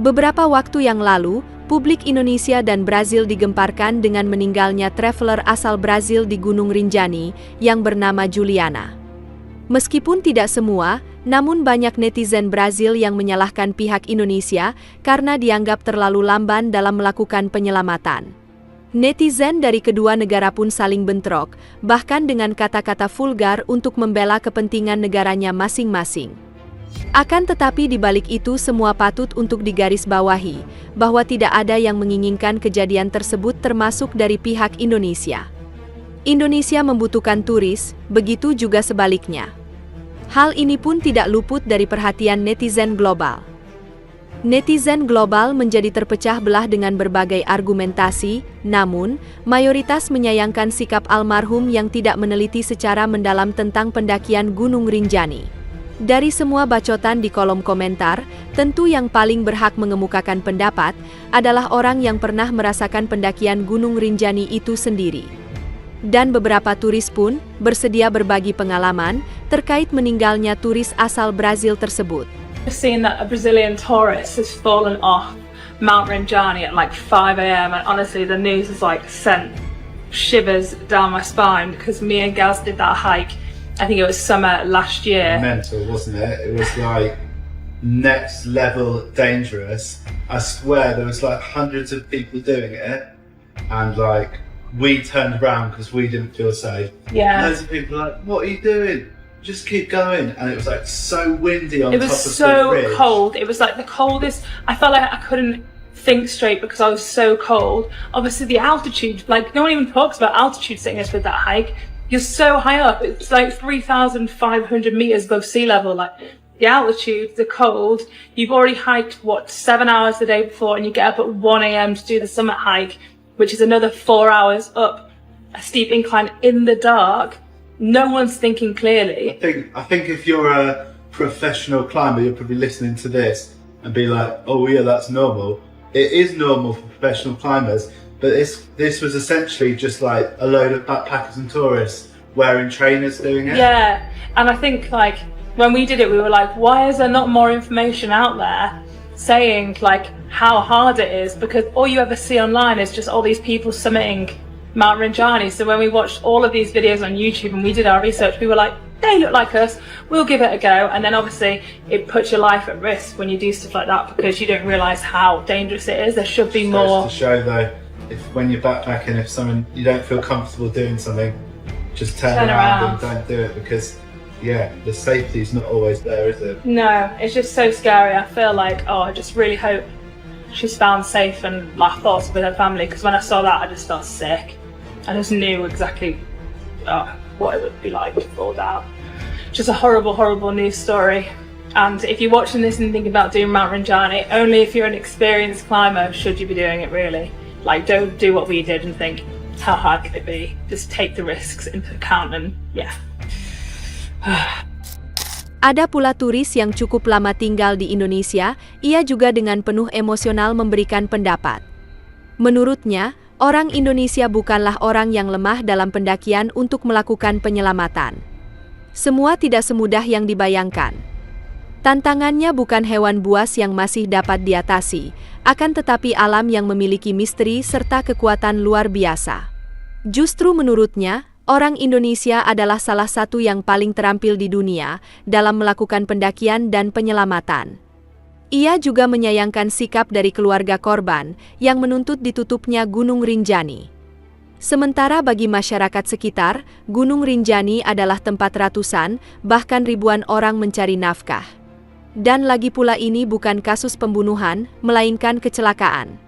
Beberapa waktu yang lalu, publik Indonesia dan Brazil digemparkan dengan meninggalnya traveler asal Brazil di Gunung Rinjani yang bernama Juliana. Meskipun tidak semua, namun banyak netizen Brazil yang menyalahkan pihak Indonesia karena dianggap terlalu lamban dalam melakukan penyelamatan. Netizen dari kedua negara pun saling bentrok, bahkan dengan kata-kata vulgar untuk membela kepentingan negaranya masing-masing. Akan tetapi di balik itu semua patut untuk digarisbawahi, bahwa tidak ada yang menginginkan kejadian tersebut termasuk dari pihak Indonesia. Indonesia membutuhkan turis, begitu juga sebaliknya. Hal ini pun tidak luput dari perhatian netizen global. Netizen global menjadi terpecah belah dengan berbagai argumentasi, namun, mayoritas menyayangkan sikap almarhum yang tidak meneliti secara mendalam tentang pendakian Gunung Rinjani. Dari semua bacotan di kolom komentar, tentu yang paling berhak mengemukakan pendapat adalah orang yang pernah merasakan pendakian Gunung Rinjani itu sendiri. Dan beberapa turis pun bersedia berbagi pengalaman terkait meninggalnya turis asal Brazil tersebut. I've seen that a Brazilian tourist has fallen off Mount Rinjani at like 5 a.m. and honestly the news has like sent shivers down my spine because me and Gaz did that hike. I think it was summer last year. Mental, wasn't it? It was like next level dangerous. I swear there was like hundreds of people doing it, and like we turned around because we didn't feel safe. Yeah. Loads of people were like, "What are you doing? Just keep going." And it was like so windy on top of the ridge. It was so cold. It was like the coldest. I felt like I couldn't think straight because I was so cold. Obviously the altitude, like no one even talks about altitude sickness with that hike. You're so high up, it's like 3,500 meters above sea level, like the altitude, the cold. You've already hiked, 7 hours the day before, and you get up at 1 a.m. to do the summit hike, which is another 4 hours up a steep incline in the dark. No one's thinking clearly. I think if you're a professional climber, you're probably listening to this and be like, oh yeah, that's normal. It is normal for professional climbers. But this was essentially just like a load of backpackers and tourists wearing trainers doing it. Yeah, and I think like when we did it, we were like, why is there not more information out there saying like how hard it is? Because all you ever see online is just all these people summiting Mount Rinjani. So when we watched all of these videos on YouTube and we did our research, we were like, they look like us, we'll give it a go. And then obviously it puts your life at risk when you do stuff like that because you don't realise how dangerous it is. There should be more. To show though, if when you're backpacking, if you don't feel comfortable doing something, just turn around and don't do it because yeah, the safety is not always there, is it? No, it's just so scary. I feel like, I just really hope she's found safe and my thoughts with her family because when I saw that I just felt sick. I just knew exactly what it would be like to fall down. Just a horrible, horrible news story. And if you're watching this and thinking about doing Mount Rinjani, only if you're an experienced climber should you be doing it really. Like, don't do what we did and think, how hard can it be? Just take the risks into account and yeah. Ada pula turis yang cukup lama tinggal di Indonesia, ia juga dengan penuh emosional memberikan pendapat. Menurutnya, orang Indonesia bukanlah orang yang lemah dalam pendakian untuk melakukan penyelamatan. Semua tidak semudah yang dibayangkan. Tantangannya bukan hewan buas yang masih dapat diatasi, akan tetapi alam yang memiliki misteri serta kekuatan luar biasa. Justru menurutnya, orang Indonesia adalah salah satu yang paling terampil di dunia dalam melakukan pendakian dan penyelamatan. Ia juga menyayangkan sikap dari keluarga korban yang menuntut ditutupnya Gunung Rinjani. Sementara bagi masyarakat sekitar, Gunung Rinjani adalah tempat ratusan, bahkan ribuan orang mencari nafkah. Dan lagi pula ini bukan kasus pembunuhan, melainkan kecelakaan.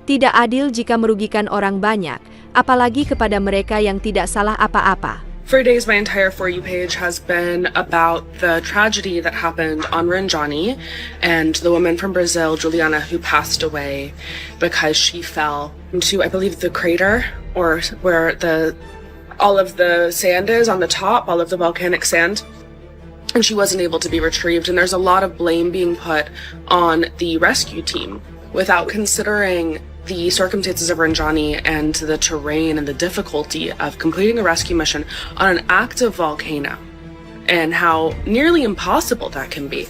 Tidak adil jika merugikan orang banyak, apalagi kepada mereka yang tidak salah apa-apa. For days, my entire For You page has been about the tragedy that happened on Rinjani and the woman from Brazil, Juliana, who passed away because she fell into, I believe, the crater or where all of the sand is on the top, all of the volcanic sand. And she wasn't able to be retrieved. And there's a lot of blame being put on the rescue team without considering the circumstances of Rinjani and the terrain and the difficulty of completing a rescue mission on an active volcano and how nearly impossible that can be.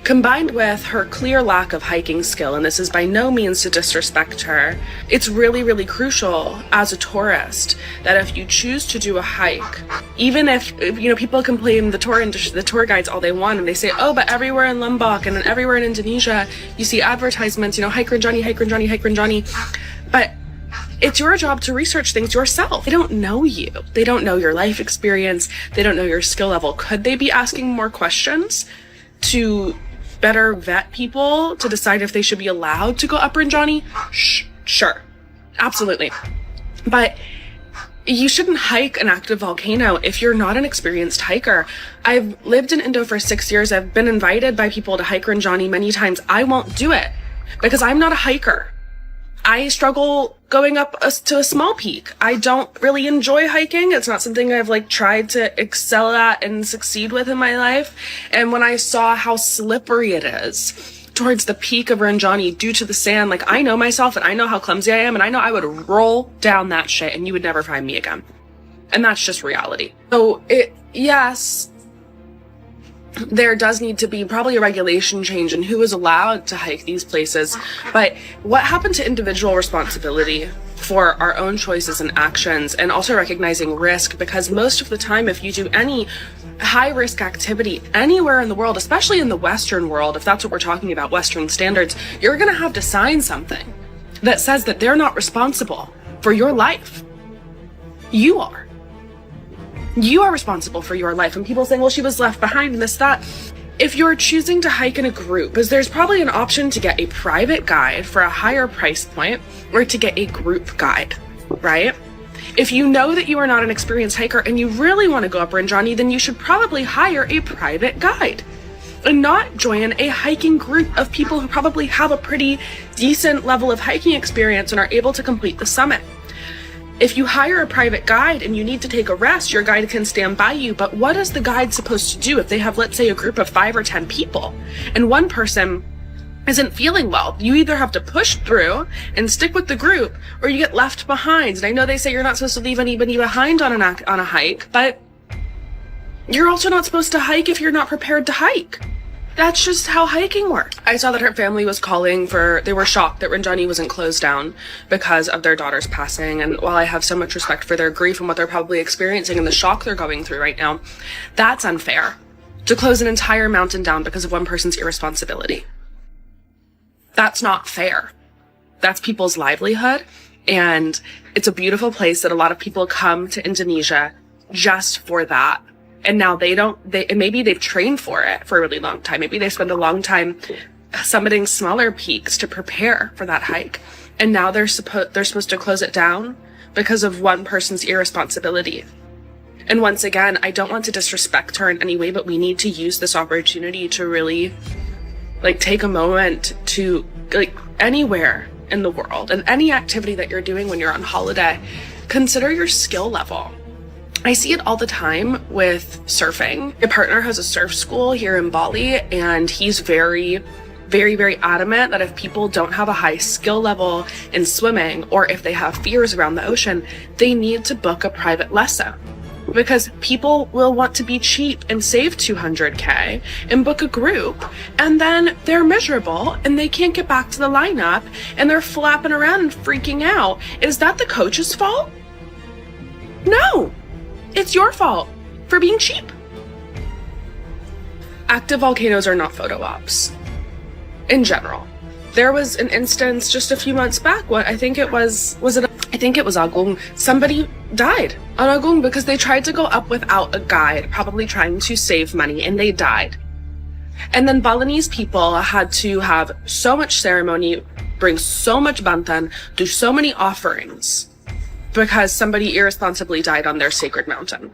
Combined with her clear lack of hiking skill, and this is by no means to disrespect her, it's really, really crucial as a tourist that if you choose to do a hike, even if people complain the tour guides all they want, and they say, oh, but everywhere in Lombok and everywhere in Indonesia, you see advertisements, hike Rinjani, hike Rinjani, hike Rinjani. But it's your job to research things yourself. They don't know you. They don't know your life experience. They don't know your skill level. Could they be asking more questions to better vet people to decide if they should be allowed to go up Rinjani? Sure. Absolutely. But you shouldn't hike an active volcano if you're not an experienced hiker. I've lived in Indo for 6 years. I've been invited by people to hike Rinjani many times. I won't do it because I'm not a hiker. I struggle going up to a small peak. I don't really enjoy hiking. It's not something I've tried to excel at and succeed with in my life. And when I saw how slippery it is towards the peak of Rinjani due to the sand, I know myself and I know how clumsy I am, and I know I would roll down that shit and you would never find me again. And that's just reality. So yes, there does need to be probably a regulation change in who is allowed to hike these places. But what happened to individual responsibility for our own choices and actions, and also recognizing risk? Because most of the time, if you do any high risk activity anywhere in the world, especially in the Western world, if that's what we're talking about, Western standards, you're going to have to sign something that says that they're not responsible for your life. You are. You are responsible for your life. And people saying, well, she was left behind and this, that. If you're choosing to hike in a group, because there's probably an option to get a private guide for a higher price point or to get a group guide, right? If you know that you are not an experienced hiker and you really want to go up Rinjani, then you should probably hire a private guide and not join a hiking group of people who probably have a pretty decent level of hiking experience and are able to complete the summit. If you hire a private guide and you need to take a rest, your guide can stand by you. But what is the guide supposed to do if they have, let's say, a group of 5 or 10 people and one person isn't feeling well? You either have to push through and stick with the group or you get left behind. And I know they say you're not supposed to leave anybody behind on a hike, but you're also not supposed to hike if you're not prepared to hike. That's just how hiking works. I saw that her family was they were shocked that Rinjani wasn't closed down because of their daughter's passing. And while I have so much respect for their grief and what they're probably experiencing and the shock they're going through right now, that's unfair to close an entire mountain down because of one person's irresponsibility. That's not fair. That's people's livelihood. And it's a beautiful place that a lot of people come to Indonesia just for that. And now maybe they've trained for it for a really long time. Maybe they spend a long time summiting smaller peaks to prepare for that hike. And now they're supposed to close it down because of one person's irresponsibility. And once again, I don't want to disrespect her in any way, but we need to use this opportunity to really take a moment to anywhere in the world and any activity that you're doing when you're on holiday, consider your skill level. I see it all the time with surfing. My partner has a surf school here in Bali, and he's very, very, very adamant that if people don't have a high skill level in swimming, or if they have fears around the ocean, they need to book a private lesson. Because people will want to be cheap and save $200K and book a group, and then they're miserable and they can't get back to the lineup and they're flapping around and freaking out. Is that the coach's fault? No. It's your fault for being cheap. Active volcanoes are not photo ops. In general. There was an instance just a few months back, I think it was Agung. Somebody died on Agung because they tried to go up without a guide, probably trying to save money, and they died. And then Balinese people had to have so much ceremony, bring so much bantan, do so many offerings, because somebody irresponsibly died on their sacred mountain.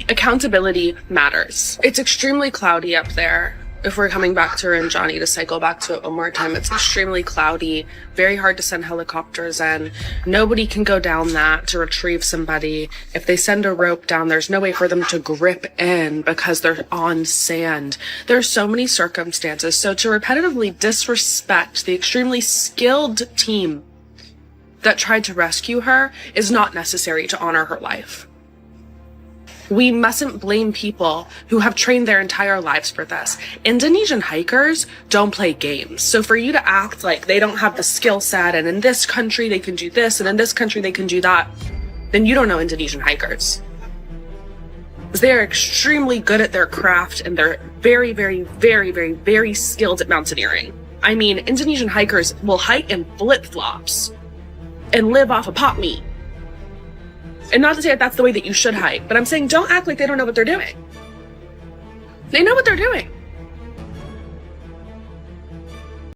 Accountability matters. It's extremely cloudy up there. If we're coming back to Rinjani, to cycle back to it one more time, it's extremely cloudy, very hard to send helicopters in. Nobody can go down that to retrieve somebody. If they send a rope down, there's no way for them to grip in because they're on sand. There are so many circumstances. So to repetitively disrespect the extremely skilled team that tried to rescue her is not necessary to honor her life. We mustn't blame people who have trained their entire lives for this. Indonesian hikers don't play games. So for you to act like they don't have the skill set and in this country they can do this and in this country they can do that, then you don't know Indonesian hikers. Because they're extremely good at their craft and they're very, very, very, very, very skilled at mountaineering. I mean, Indonesian hikers will hike in flip-flops and live off of pot meat. And not to say that that's the way that you should hike, but I'm saying don't act like they don't know what they're doing. They know what they're doing.